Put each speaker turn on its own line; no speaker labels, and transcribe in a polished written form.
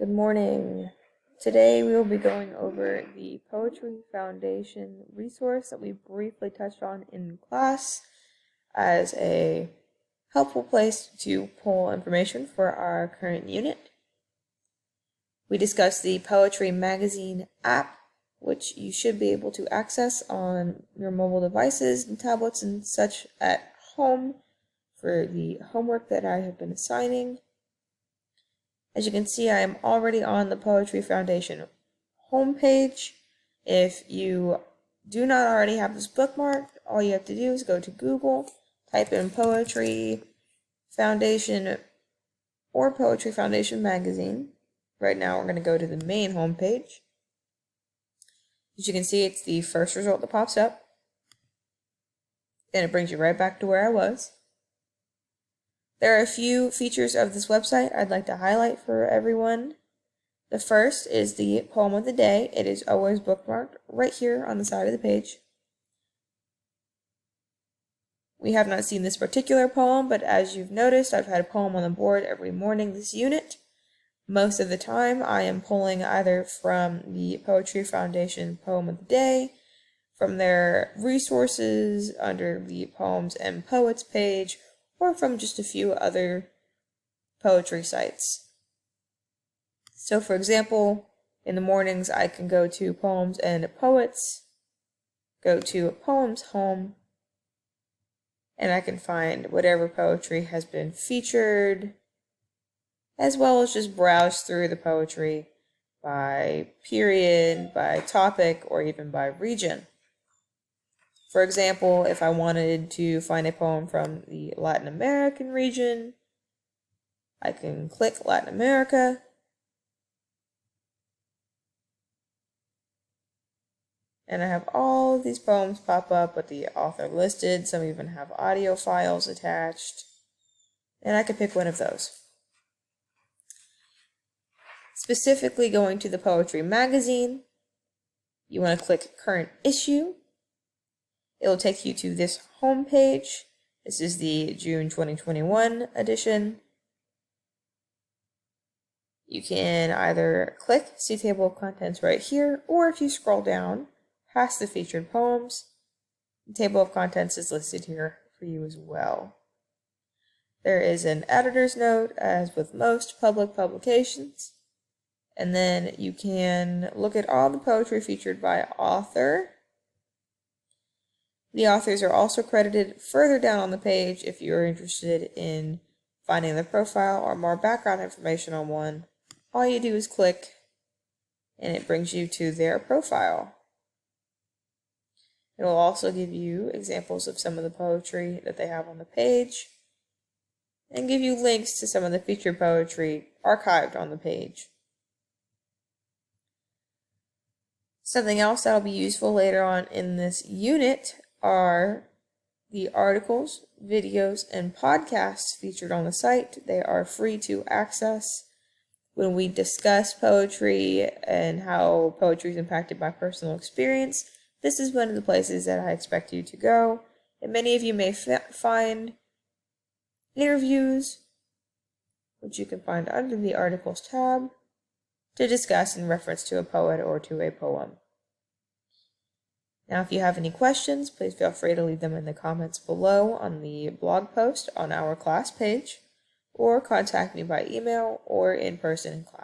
Good morning. Today we will be going over the Poetry Foundation resource that we briefly touched on in class as a helpful place to pull information for our current unit. We discussed the Poetry Magazine app, which you should be able to access on your mobile devices and tablets and such at home for the homework that I have been assigning. As you can see, I am already on the Poetry Foundation homepage. If you do not already have this bookmarked, all you have to do is go to Google, type in Poetry Foundation or Poetry Foundation Magazine. Right now we're going to go to the main homepage. As you can see, it's the first result that pops up. And it brings you right back to where I was. There are a few features of this website I'd like to highlight for everyone. The first is the poem of the day. It is always bookmarked right here on the side of the page. We have not seen this particular poem, but as you've noticed, I've had a poem on the board every morning this unit. Most of the time, I am pulling either from the Poetry Foundation Poem of the Day, from their resources under the Poems and Poets page, or from just a few other poetry sites. So for example, in the mornings I can go to Poems and Poets, go to Poems Home, and I can find whatever poetry has been featured, as well as just browse through the poetry by period, by topic, or even by region. For example, if I wanted to find a poem from the Latin American region, I can click Latin America, and I have all of these poems pop up with the author listed. Some even have audio files attached, and I can pick one of those. Specifically going to the Poetry Magazine, you want to click Current Issue. It will take you to this home page. This is the June 2021 edition. You can either click See Table of Contents right here, or if you scroll down past the featured poems, the table of contents is listed here for you as well. There is an editor's note, as with most public publications, and then you can look at all the poetry featured by author. The authors are also credited further down on the page if you're interested in finding the profile or more background information on one. All you do is click and it brings you to their profile. It will also give you examples of some of the poetry that they have on the page and give you links to some of the featured poetry archived on the page. Something else that will be useful later on in this unit are the articles, videos, and podcasts featured on the site. They are free to access. When we discuss poetry and how poetry is impacted by personal experience, this is one of the places that I expect you to go. And many of you may find interviews, which you can find under the Articles tab, to discuss in reference to a poet or to a poem. Now, if you have any questions, please feel free to leave them in the comments below on the blog post on our class page, or contact me by email or in person in class.